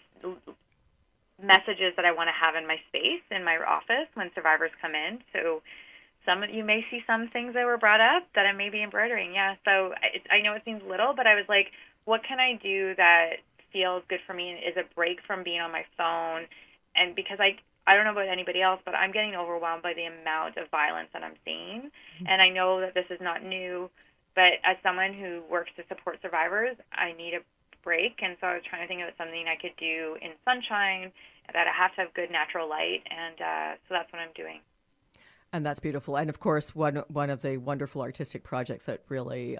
messages that I want to have in my space, in my office when survivors come in. So you may see some things that were brought up that I may be embroidering. Yeah. So I know it seems little, but I was like, what can I do that feels good for me and is a break from being on my phone? And because I don't know about anybody else, but I'm getting overwhelmed by the amount of violence that I'm seeing. And I know that this is not new, but as someone who works to support survivors, I need a break. And so I was trying to think of something I could do in sunshine, that I have to have good natural light. And so that's what I'm doing. And that's beautiful. And of course, one of the wonderful artistic projects that really,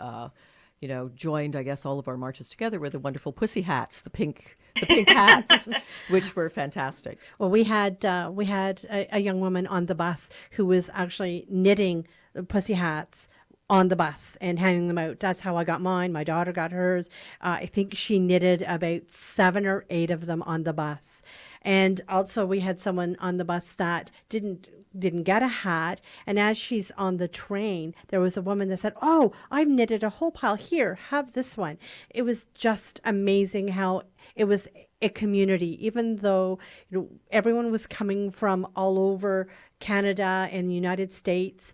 joined, I guess, all of our marches together were the wonderful pussy hats, the pink hats, which were fantastic. Well, we had a young woman on the bus who was actually knitting the pussy hats on the bus and handing them out. That's how I got mine. My daughter got hers. I think she knitted about 7 or 8 of them on the bus. And also we had someone on the bus that didn't get a hat. And as she's on the train, there was a woman that said, "Oh, I've knitted a whole pile. Here, have this one." It was just amazing how it was a community, even though everyone was coming from all over Canada and the United States.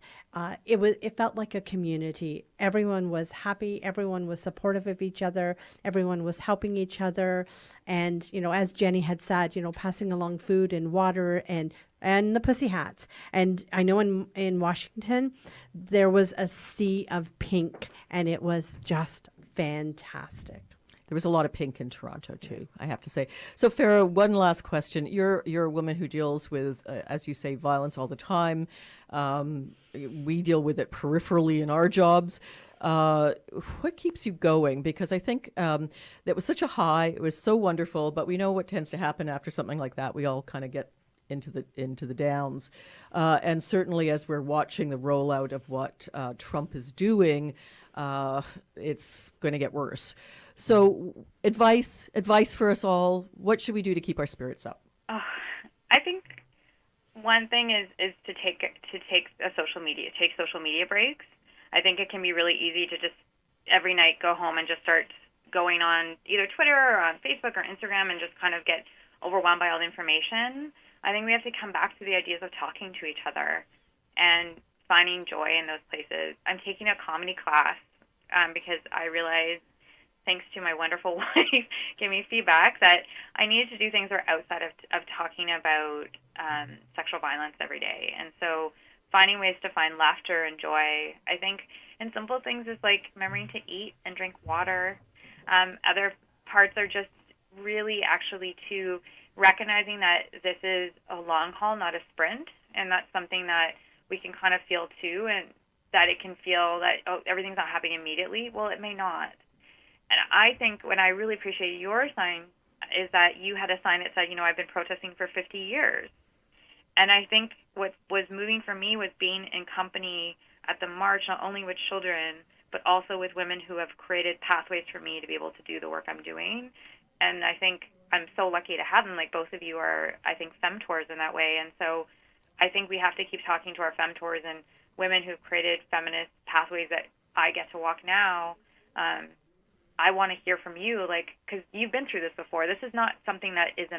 It felt like a community. Everyone was happy. Everyone was supportive of each other. Everyone was helping each other. And, as Jenny had said, passing along food and water and the pussy hats. And I know in Washington, there was a sea of pink, and it was just fantastic. There was a lot of pink in Toronto, too, I have to say. So, Farrah, one last question. You're a woman who deals with, as you say, violence all the time. We deal with it peripherally in our jobs. What keeps you going? Because I think that was such a high. It was so wonderful. But we know what tends to happen after something like that. We all kind of get into the downs. And certainly as we're watching the rollout of what Trump is doing, it's going to get worse. So advice for us all. What should we do to keep our spirits up? I think one thing is to take social media breaks. I think it can be really easy to just every night go home and just start going on either Twitter or on Facebook or Instagram and just kind of get overwhelmed by all the information. I think we have to come back to the ideas of talking to each other and finding joy in those places. I'm taking a comedy class because I realized, thanks to my wonderful wife, gave me feedback that I needed to do things that are outside of talking about sexual violence every day. And so finding ways to find laughter and joy, I think, in simple things is like remembering to eat and drink water. Other parts are just really actually to recognizing that this is a long haul, not a sprint, and that's something that we can kind of feel too, and that it can feel that, oh, everything's not happening immediately. Well, it may not. And I think what I really appreciate your sign is that you had a sign that said, I've been protesting for 50 years. And I think what was moving for me was being in company at the march, not only with children, but also with women who have created pathways for me to be able to do the work I'm doing. And I think I'm so lucky to have them. Like, both of you are, I think, femtors in that way. And so I think we have to keep talking to our femtors and women who've created feminist pathways that I get to walk now. I want to hear from you, because you've been through this before. This is not something that is,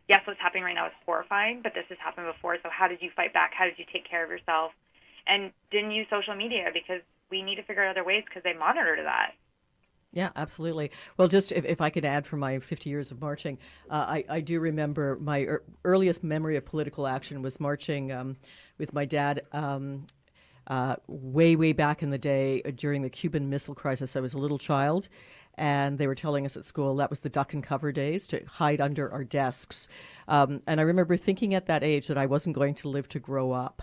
yes, what's happening right now is horrifying, but this has happened before. So how did you fight back? How did you take care of yourself? And didn't use social media, because we need to figure out other ways, because they monitor that. Yeah, absolutely. Well, just if I could add from my 50 years of marching, I do remember my earliest memory of political action was marching with my dad way back in the day during the Cuban Missile Crisis. I was a little child, and they were telling us at school that was the duck and cover days, to hide under our desks. And I remember thinking at that age that I wasn't going to live to grow up.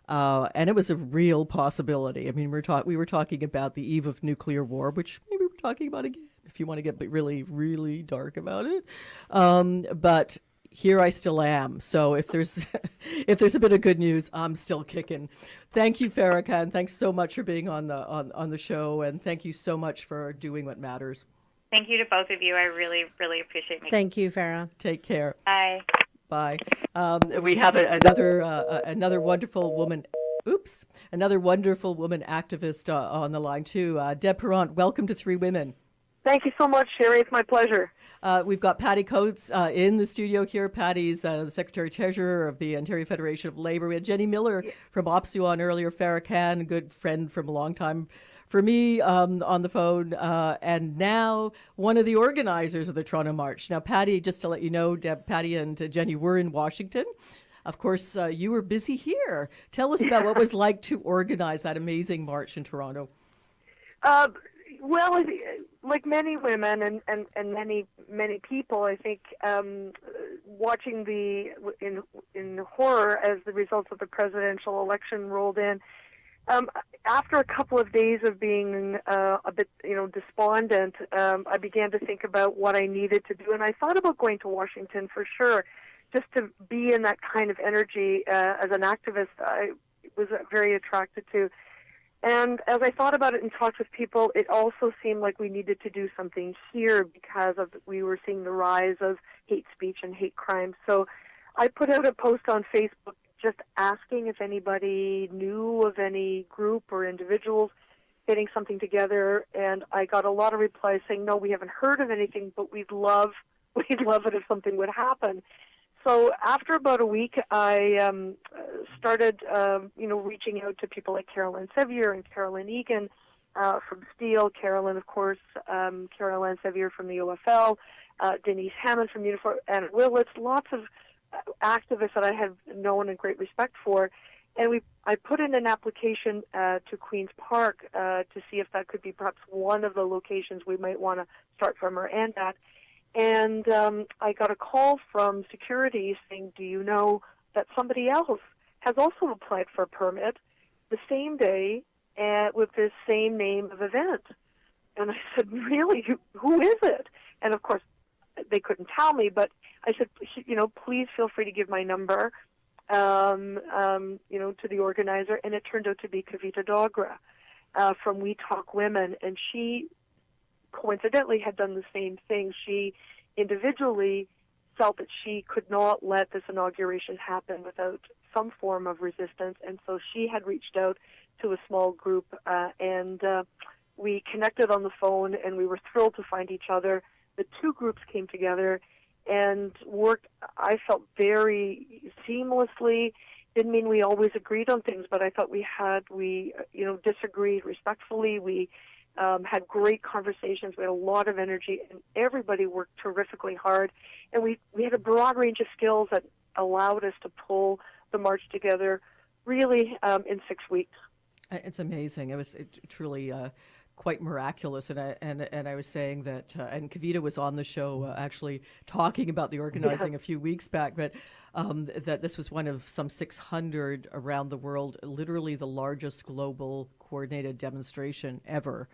And it was a real possibility. I mean, we were talking about the eve of nuclear war, which maybe we're talking about again, if you want to get really, really dark about it. But here I still am. So if there's a bit of good news, I'm still kicking. Thank you, Farrah Khan. Thanks so much for being on the show, and thank you so much for doing what matters. Thank you to both of you. I really, really appreciate it. Thank you, Farrah. Take care. Bye. Bye. We have another wonderful woman. Another wonderful woman activist on the line too. Deb Parent, welcome to Three Women. Thank you so much, Sherry. It's my pleasure. We've got Patty Coates in the studio here. Patty's the Secretary-Treasurer of the Ontario Federation of Labour. We had Jennie Miller from OPSEU on earlier, Farrah Khan, a good friend from a long time for me on the phone, and now one of the organizers of the Toronto March. Now, Patty, just to let you know, Deb, Patty and Jennie were in Washington. Of course, you were busy here. Tell us about what it was like to organize that amazing march in Toronto. Well, like many women and many people, I think watching in horror as the results of the presidential election rolled in, after a couple of days of being a bit, despondent, I began to think about what I needed to do, and I thought about going to Washington for sure, just to be in that kind of energy as an activist. I was very attracted to. And as I thought about it and talked with people, it also seemed like we needed to do something here because we were seeing the rise of hate speech and hate crimes. So I put out a post on Facebook just asking if anybody knew of any group or individuals getting something together, and I got a lot of replies saying, no, we haven't heard of anything, but we'd love it if something would happen. So after about a week, I started, reaching out to people like Carolyn Sevier and Carolyn Egan from Steel, Carolyn, of course, Carolyn Sevier from the OFL, Denise Hammond from Unifor, and Willits, lots of activists that I have known and great respect for. And I put in an application to Queen's Park to see if that could be perhaps one of the locations we might want to start from or end at. And I got a call from security saying, do you know that somebody else has also applied for a permit the same day with this same name of event? And I said, really? Who is it? And of course, they couldn't tell me, but I said, please feel free to give my number, to the organizer. And it turned out to be Kavita Dogra from We Talk Women. And she coincidentally had done the same thing. She individually felt that she could not let this inauguration happen without some form of resistance, and so she had reached out to a small group, and we connected on the phone, and we were thrilled to find each other. The two groups came together and worked, I felt, very seamlessly. Didn't mean we always agreed on things, but I thought we disagreed respectfully. We had great conversations. We had a lot of energy, and everybody worked terrifically hard. And we had a broad range of skills that allowed us to pull the march together really in 6 weeks. It's amazing. It was truly quite miraculous. And I was saying that, and Kavita was on the show actually talking about the organizing a few weeks back, but that this was one of some 600 around the world, literally the largest global coordinated demonstration ever.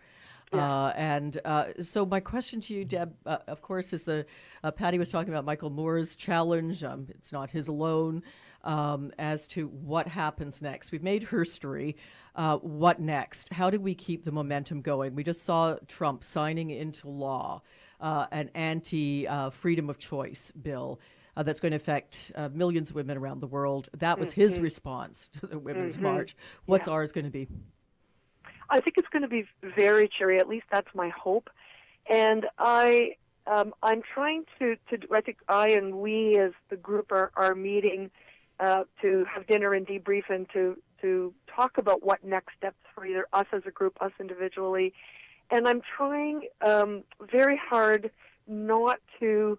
So my question to you, Deb, of course, is Patty was talking about Michael Moore's challenge. It's not his alone, as to what happens next. We've made history. What next? How do we keep the momentum going? We just saw Trump signing into law an anti-freedom of choice bill that's going to affect millions of women around the world. That was his response to the Women's March. What's ours going to be? I think it's going to be very cheery. At least that's my hope. And I'm trying to I think I and we as the group are meeting to have dinner and debrief and to talk about what next steps for either us as a group, us individually. And I'm trying very hard not to,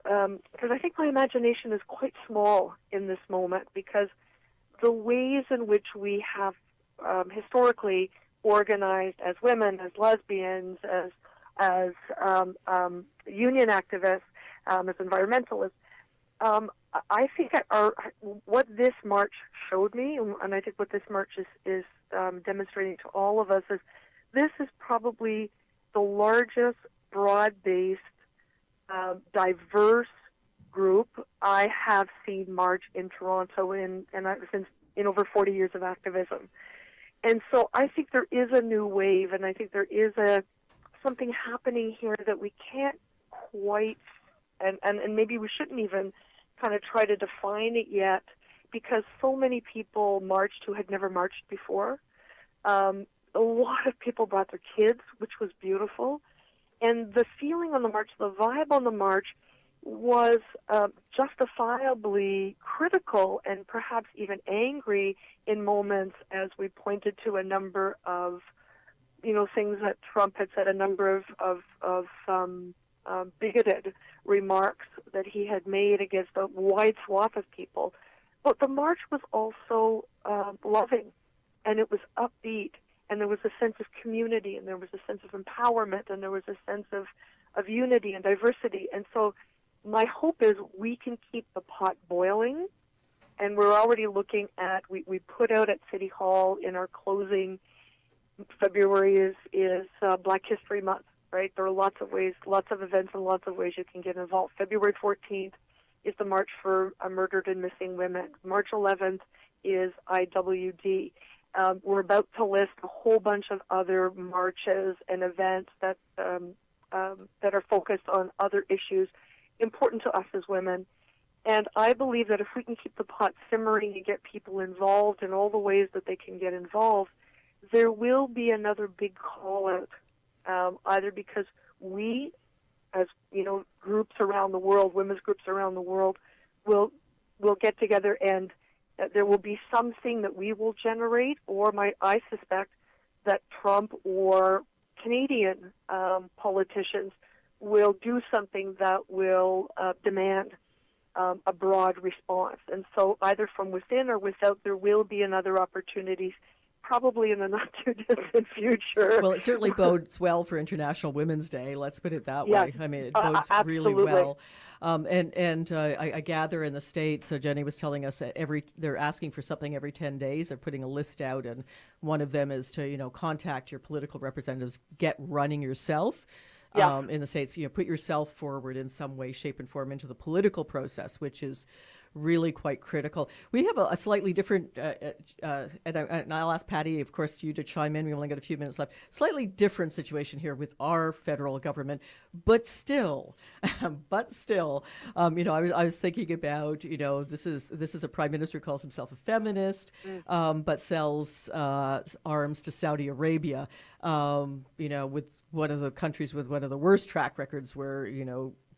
because I think my imagination is quite small in this moment, because the ways in which we have historically organized as women, as lesbians, as union activists, as environmentalists. I think what this march showed me, and I think what this march is demonstrating to all of us, is this is probably the largest, broad-based, diverse group I have seen march in Toronto in over 40 years of activism. And so I think there is a new wave, and I think there is something happening here that we can't quite, and maybe we shouldn't even kind of try to define it yet, because so many people marched who had never marched before. A lot of people brought their kids, which was beautiful. And the feeling on the march, the vibe on the march, was justifiably critical and perhaps even angry in moments, as we pointed to a number of, things that Trump had said, a number of bigoted remarks that he had made against a wide swath of people. But the march was also loving, and it was upbeat, and there was a sense of community, and there was a sense of empowerment, and there was a sense of unity and diversity. And so my hope is we can keep the pot boiling, and we're already looking at, we put out at City Hall in our closing, February is Black History Month, right? There are lots of ways, lots of events and lots of ways you can get involved. February 14th is the March for Murdered and Missing Women. March 11th is IWD. We're about to list a whole bunch of other marches and events that are focused on other issues important to us as women. And I believe that if we can keep the pot simmering and get people involved in all the ways that they can get involved, there will be another big call out, either because we, as groups around the world, women's groups around the world, will get together, and there will be something that we will generate, or I suspect that Trump or Canadian politicians will do something that will demand a broad response. And so either from within or without, there will be another opportunity, probably in the not-too-distant future. Well, it certainly bodes well for International Women's Day. Let's put it that way. I mean, it bodes really absolutely. well. I gather in the States, Jenny was telling us that they're asking for something every 10 days. They're putting a list out, and one of them is to, contact your political representatives, get running yourself. In the States, put yourself forward in some way, shape, and form into the political process, which is really quite critical. We have a slightly different, and I'll ask Patty, of course, you to chime in. We only got a few minutes left. Slightly different situation here with our federal government, but still, I was thinking about, this is a prime minister who calls himself a feminist, but sells arms to Saudi Arabia, with one of the countries with one of the worst track records where,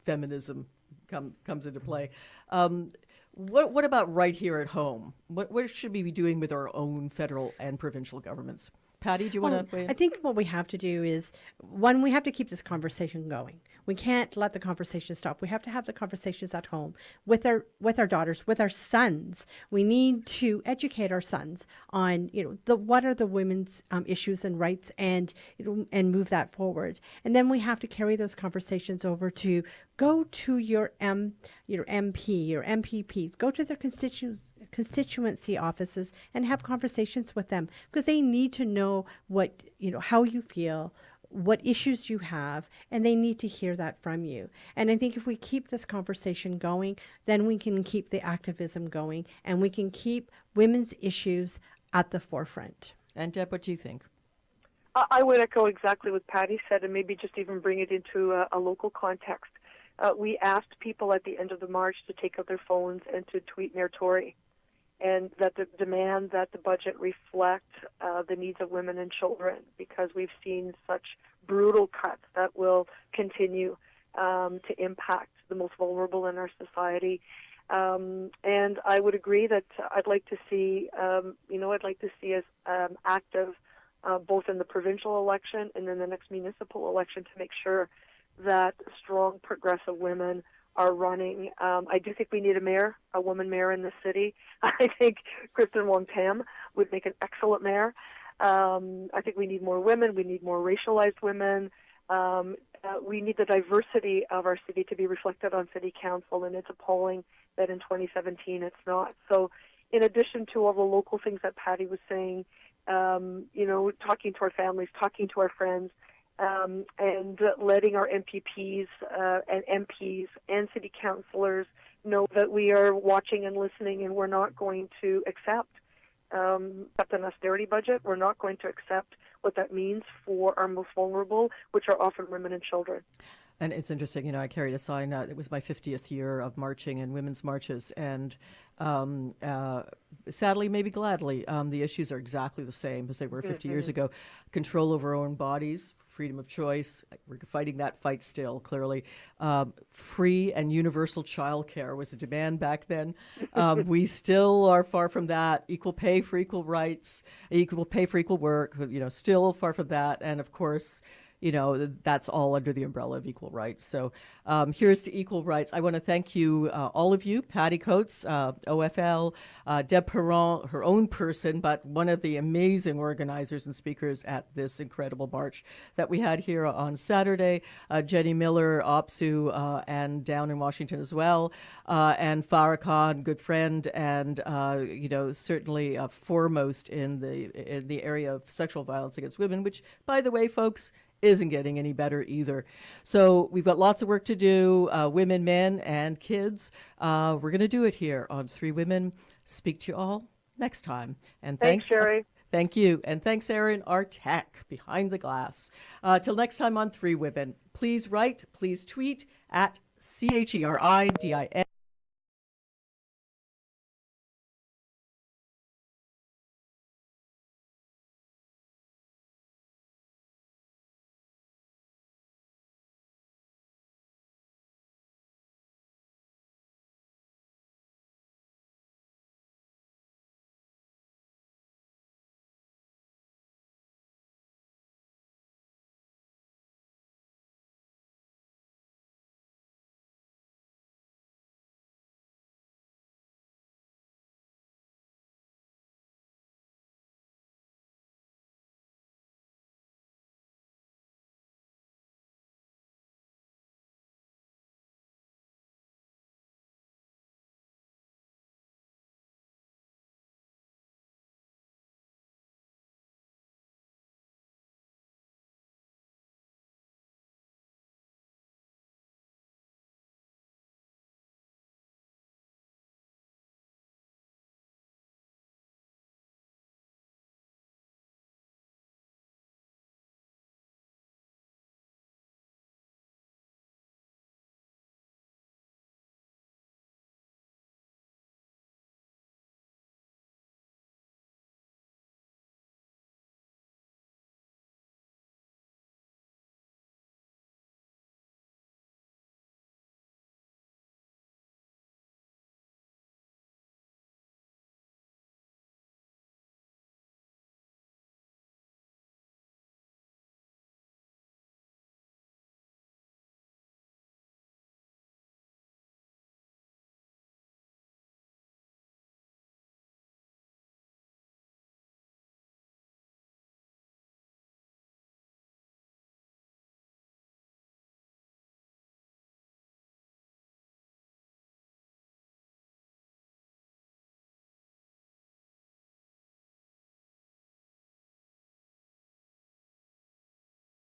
feminism comes into play. What about right here at home? What should we be doing with our own federal and provincial governments? Patty, do you want to weigh in? I think what we have to do is, one, we have to keep this conversation going. We can't let the conversation stop. We have to have the conversations at home with our daughters, with our sons. We need to educate our sons on, what are the women's issues and rights, and move that forward. And then we have to carry those conversations over to go to your MP, your MPPs, go to their constituency offices and have conversations with them, because they need to know what, how you feel, what issues you have, and they need to hear that from you. And I think if we keep this conversation going, then we can keep the activism going, and we can keep women's issues at the forefront. And Deb, what do you think? I would echo exactly what Patty said, and maybe just even bring it into a local context. We asked people at the end of the march to take out their phones and to tweet Mayor Tory, and that the demand that the budget reflect the needs of women and children, because we've seen such brutal cuts that will continue to impact the most vulnerable in our society. And I would agree that I'd like to see, us active both in the provincial election and in the next municipal election to make sure that strong progressive women are running. I do think we need a woman mayor in the city. I think Kristen Wong-Tam would make an excellent mayor. I think we need more women. We need more racialized women. We need the diversity of our city to be reflected on city council, and it's appalling that in 2017 it's not. So in addition to all the local things that Patty was saying, talking to our families, talking to our friends, and letting our MPPs and MPs and city councillors know that we are watching and listening, and we're not going to accept an austerity budget. We're not going to accept what that means for our most vulnerable, which are often women and children. And it's interesting, I carried a sign. It was my 50th year of marching and women's marches, and sadly, maybe gladly, the issues are exactly the same as they were 50 years ago. Control over our own bodies, freedom of choice. We're fighting that fight still, clearly. Free and universal childcare was a demand back then. We still are far from that. Equal pay for equal rights, equal pay for equal work, still far from that. And of course, that's all under the umbrella of equal rights. So here's to equal rights. I want to thank you, all of you, Patty Coates, OFL, Deb Parent, her own person, but one of the amazing organizers and speakers at this incredible march that we had here on Saturday, Jennie Miller, OPSU, and down in Washington as well, and Farrah Khan, good friend, and certainly foremost in the area of sexual violence against women, which, by the way, folks, isn't getting any better either. So we've got lots of work to do, women, men, and kids. We're going to do it here on Three Women. Speak to you all next time. And thanks, Sherry. Thank you. And thanks, Aaron, our tech behind the glass. Till next time on Three Women, please write, please tweet at CHERIDIN.